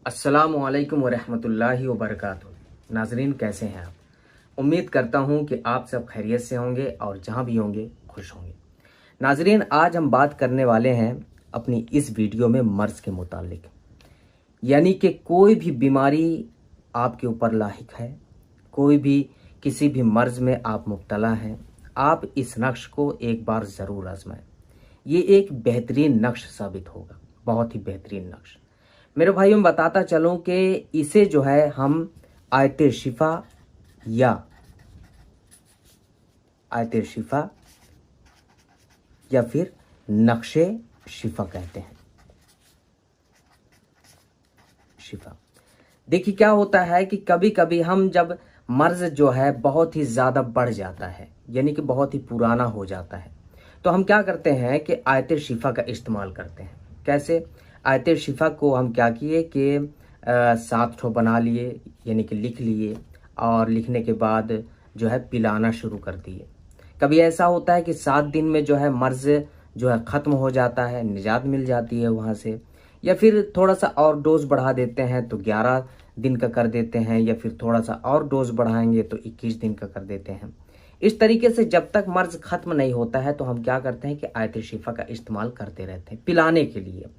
अस्सलामुअलैकुम वरहमतुल्लाहि वबरकातुहू। नाजरीन, कैसे हैं आप? उम्मीद करता हूं कि आप सब खैरियत से होंगे और जहां भी होंगे खुश होंगे। नाजरीन, आज हम बात करने वाले हैं अपनी इस वीडियो में मर्ज के मुतालिक, यानी कि कोई भी बीमारी आपके ऊपर लाहिक है, कोई भी किसी भी मर्ज में आप मुब्तला हैं, आप इस नक्श को एक बार ज़रूर आजमाएं। ये एक बेहतरीन नक्श साबित होगा, बहुत ही बेहतरीन नक्श। मेरे भाइयों, मैं बताता चलूं कि इसे जो है हम आयते शिफा या आयते शिफा या फिर नक्शे शिफा कहते हैं। शिफा, देखिए क्या होता है कि कभी कभी हम जब मर्ज जो है बहुत ही ज़्यादा बढ़ जाता है, यानी कि बहुत ही पुराना हो जाता है, तो हम क्या करते हैं कि आयते शिफा का इस्तेमाल करते हैं। कैसे? आयते शिफा को हम क्या किए कि 7 ठो बना लिए, यानी कि लिख लिए, और लिखने के बाद जो है पिलाना शुरू कर दिए। कभी ऐसा होता है कि 7 दिन में जो है मर्ज जो है ख़त्म हो जाता है, निजात मिल जाती है वहाँ से, या फिर थोड़ा सा और डोज बढ़ा देते हैं तो 11 दिन का कर देते हैं, या फिर थोड़ा सा और डोज बढ़ाएंगे तो 21 दिन का कर देते हैं। इस तरीके से जब तक मर्ज ख़त्म नहीं होता है तो हम क्या करते हैं कि आयत शिफा का इस्तेमाल करते रहते हैं पिलाने के लिए।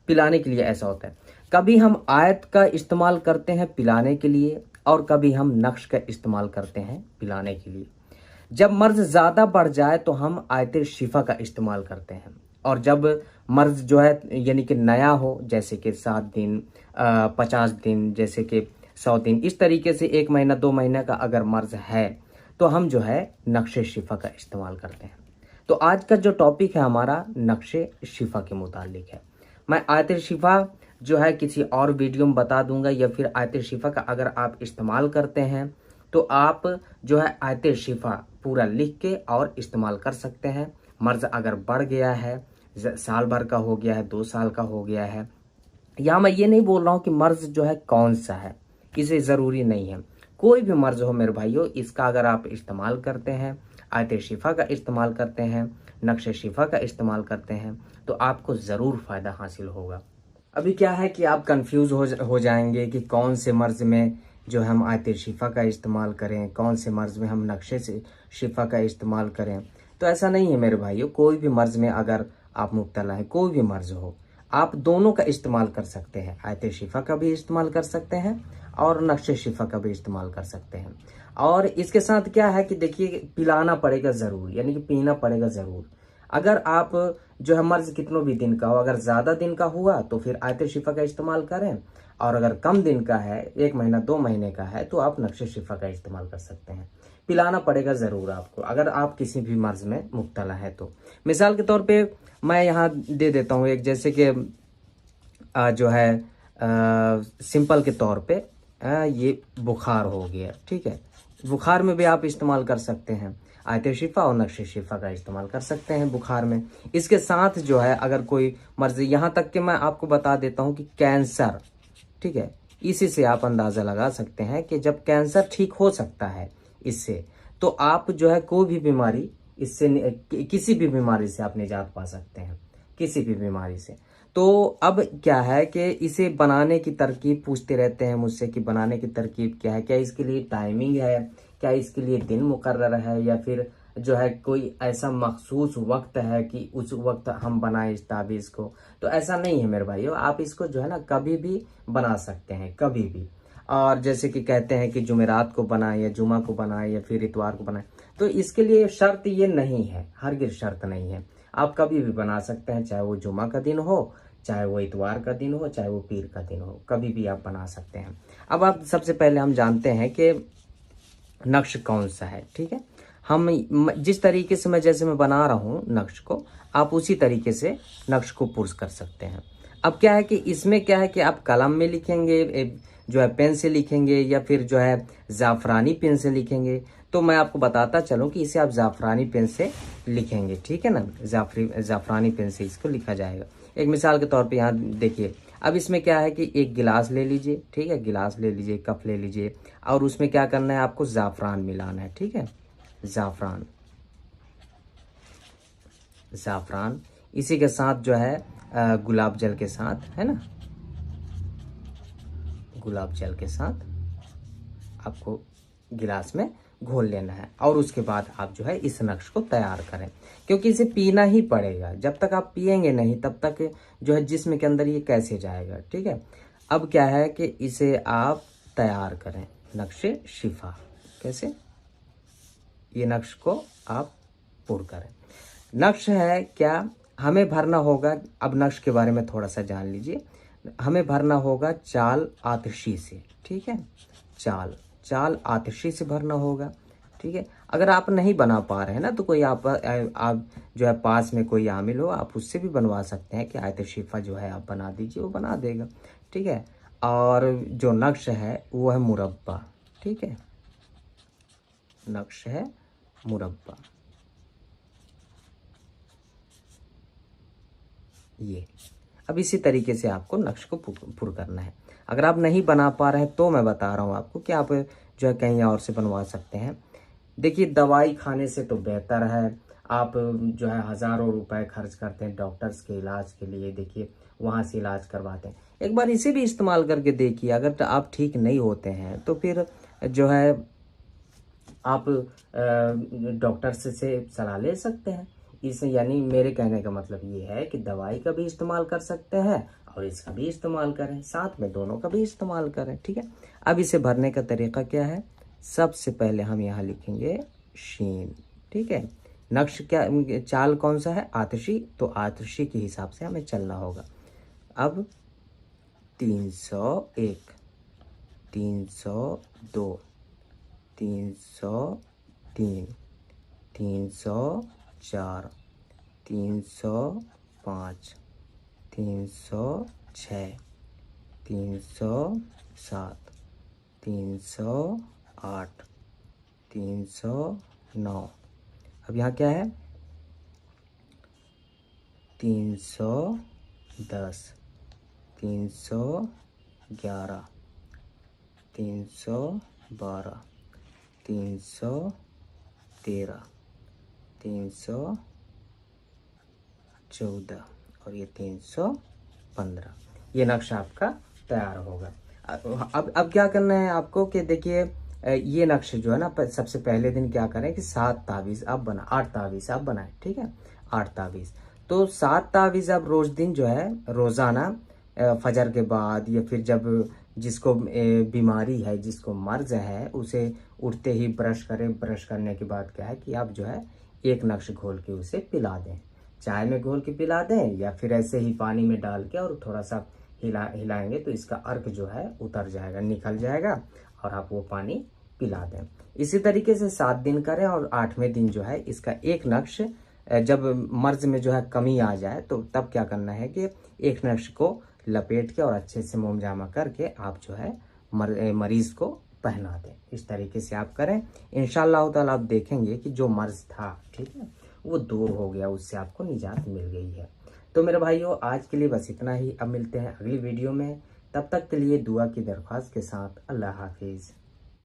पिलाने के लिए ऐसा होता है, कभी हम आयत का इस्तेमाल करते हैं पिलाने के लिए और कभी हम नक्श का इस्तेमाल करते हैं पिलाने के लिए। जब मर्ज ज़्यादा बढ़ जाए तो हम आयत शिफा का इस्तेमाल करते हैं, और जब मर्ज जो है यानी कि नया हो, जैसे कि 7 दिन 50 दिन, जैसे कि 100 दिन, इस तरीके से 1 महीना 2 महीने का अगर मर्ज है तो हम जो है नक्शे शिफा का इस्तेमाल करते हैं। तो आज का जो टॉपिक है हमारा नक्शे शिफा के मुतालिक है। मैं आयत शिफा जो है किसी और वीडियो में बता दूंगा, या फिर आयत शिफा का अगर आप इस्तेमाल करते हैं तो आप जो है आयत शिफा पूरा लिख के और इस्तेमाल कर सकते हैं। मर्ज अगर बढ़ गया है, साल भर का हो गया है, 2 साल का हो गया है, यहाँ मैं ये नहीं बोल रहा हूँ कि मर्ज जो है कौन सा है, इसे ज़रूरी नहीं है। कोई भी मर्ज हो मेरे भाइयों, इसका अगर आप इस्तेमाल करते हैं, आयत शिफा का इस्तेमाल करते हैं, नक्शे शिफा का इस्तेमाल करते हैं, तो आपको ज़रूर फ़ायदा हासिल होगा। अभी क्या है कि आप कंफ्यूज हो जाएंगे कि कौन से मर्ज में जो हम आयत शिफा का इस्तेमाल करें, कौन से मर्ज में हम नक्शे से शिफा का इस्तेमाल करें। तो ऐसा नहीं है मेरे भाइयों, कोई भी मर्ज में अगर आप मुब्तला हैं, कोई भी मर्ज हो, आप दोनों का इस्तेमाल कर सकते हैं। आयत शिफा का भी इस्तेमाल कर सकते हैं और नक्शे शिफा का भी इस्तेमाल कर सकते हैं। और इसके साथ क्या है कि देखिए, पिलाना पड़ेगा ज़रूर, यानी कि पीना पड़ेगा ज़रूर। अगर आप जो है मर्ज कितनों भी दिन का हो, अगर ज़्यादा दिन का हुआ तो फिर आयत शिफा का इस्तेमाल करें, और अगर कम दिन का है, 1 महीना 2 महीने का है, तो आप नक्शे शिफा का इस्तेमाल कर सकते हैं। पिलाना पड़ेगा ज़रूर आपको अगर आप किसी भी मर्ज में मुब्तला है तो। मिसाल के तौर पे मैं यहाँ दे देता हूँ एक, जैसे कि जो है सिंपल के तौर पे ये बुखार हो गया, ठीक है। बुखार में भी आप इस्तेमाल कर सकते हैं, आयत शिफा और नक्शे शिफा का इस्तेमाल कर सकते हैं बुखार में। इसके साथ जो है अगर कोई मर्ज, यहाँ तक कि मैं आपको बता देता हूँ कि कैंसर, ठीक है, इसी से आप अंदाज़ा लगा सकते हैं कि जब कैंसर ठीक हो सकता है इससे, तो आप जो है कोई भी बीमारी इससे किसी भी बीमारी से आप निजात पा सकते हैं, किसी भी बीमारी से। तो अब क्या है कि इसे बनाने की तरकीब पूछते रहते हैं मुझसे कि बनाने की तरकीब क्या है, क्या इसके लिए टाइमिंग है, क्या इसके लिए दिन मुकर्रर है, या फिर जो है कोई ऐसा मखसूस वक्त है कि उस वक्त हम बनाएं इस ताबीज़ को। तो ऐसा नहीं है मेरे भाइयों, आप इसको जो है ना कभी भी बना सकते हैं, कभी भी। और जैसे कि कहते हैं कि जुमेरात को बनाएं या जुमा को बनाएं या फिर इतवार को बनाएं, तो इसके लिए शर्त ये नहीं है, हरगिज़ शर्त नहीं है। आप कभी भी बना सकते हैं, चाहे वो जुमा का दिन हो, चाहे वो इतवार का दिन हो, चाहे वो पीर का दिन हो, कभी भी आप बना सकते हैं। अब आप सबसे पहले हम जानते हैं कि नक्श कौन सा है, ठीक है। जिस तरीके से जैसे मैं बना रहा हूँ नक्श को, आप उसी तरीके से नक्श को पुर्ज कर सकते हैं। अब क्या है कि इसमें क्या है कि आप कलम में लिखेंगे, जो है पेन से लिखेंगे, या फिर जो है ज़ाफ़रानी पेन से लिखेंगे। तो मैं आपको बताता चलूँ कि इसे आप ज़ाफ़रानी पेन से लिखेंगे, ठीक है ना। ज़ाफ़रानी पेन से इसको लिखा जाएगा। एक मिसाल के तौर पे यहाँ देखिए, अब इसमें क्या है कि एक गिलास ले लीजिए, ठीक है, गिलास ले लीजिए, कप ले लीजिए, और उसमें क्या करना है, आपको ज़ाफ़रान मिलाना है, ठीक है। ज़ाफ़रान, ज़ाफ़रान, इसी के साथ जो है गुलाब जल के साथ, है ना, गुलाब जल के साथ आपको गिलास में घोल लेना है और उसके बाद आप जो है इस नक्श को तैयार करें, क्योंकि इसे पीना ही पड़ेगा। जब तक आप पिएंगे नहीं तब तक जो है जिस्म के अंदर ये कैसे जाएगा। ठीक है, अब क्या है कि इसे आप तैयार करें, नक्शे शिफा। कैसे? ये नक्श को आप पुर करें। नक्श है क्या, हमें भरना होगा, अब नक्श के बारे में थोड़ा सा जान लीजिए। हमें भरना होगा चाल आतिशी से। ठीक है, चाल आतिशी से भरना होगा। ठीक है, अगर आप नहीं बना पा रहे हैं ना तो कोई आप जो है पास में कोई आमिल हो, आप उससे भी बनवा सकते हैं कि आयत शिफा जो है आप बना दीजिए, वो बना देगा। ठीक है, और जो नक्श है वो है मुरब्बा। ठीक है, नक्श है मुरब्बा। ये अब इसी तरीके से आपको नक्श को पुर करना है। अगर आप नहीं बना पा रहे हैं तो मैं बता रहा हूँ आपको कि आप जो है कहीं और से बनवा सकते हैं। देखिए, दवाई खाने से तो बेहतर है आप जो है हज़ारों रुपए खर्च करते हैं डॉक्टर्स के इलाज के लिए, देखिए वहाँ से इलाज करवाते हैं। एक बार इसे भी इस्तेमाल करके देखिए, अगर आप ठीक नहीं होते हैं तो फिर जो है आप डॉक्टर से सलाह ले सकते हैं। इस यानी मेरे कहने का मतलब ये है कि दवाई का भी इस्तेमाल कर सकते हैं और इसका भी इस्तेमाल करें, साथ में दोनों का भी इस्तेमाल करें। ठीक है, अब इसे भरने का तरीका क्या है? सबसे पहले हम यहाँ लिखेंगे शीन। ठीक है, नक्श क्या, चाल कौन सा है? आतिशी, तो आतिशी के हिसाब से हमें चलना होगा। अब 301, 302, 303, 304, 305, 306, 307, 308, 309। अब यहाँ क्या है? 310, 311, 312, 313, 314 और ये 315। ये नक्शा आपका तैयार होगा। अब क्या करना है आपको कि देखिए ये नक्शे जो है ना, सबसे पहले दिन क्या करें कि 8 तावीज़ आप बनाएं। ठीक है, 8 तावीज़। तो 7 तावीज़ आप रोज दिन जो है रोज़ाना फजर के बाद या फिर जब जिसको बीमारी है, जिसको मर्ज है, उसे उठते ही ब्रश करें। ब्रश करने के बाद क्या है कि आप जो है एक नक्श घोल के उसे पिला दें, चाय में घोल के पिला दें या फिर ऐसे ही पानी में डाल के और थोड़ा सा हिलाएंगे तो इसका अर्क जो है उतर जाएगा, निकल जाएगा और आप वो पानी पिला दें। इसी तरीके से 7 दिन करें और 8वें दिन जो है इसका एक नक्श, जब मर्ज में जो है कमी आ जाए तो तब क्या करना है कि एक नक्श को लपेट के और अच्छे से मोमजामा करके आप जो है मरीज को पहना दें। इस तरीके से आप करें, इंशाअल्लाह ताला आप देखेंगे कि जो मर्ज था, ठीक है, वो दूर हो गया, उससे आपको निजात मिल गई है। तो मेरे भाइयों, आज के लिए बस इतना ही। अब मिलते हैं अगली वीडियो में, तब तक के लिए दुआ की दरख्वास्त के साथ। अल्लाह हाफिज़।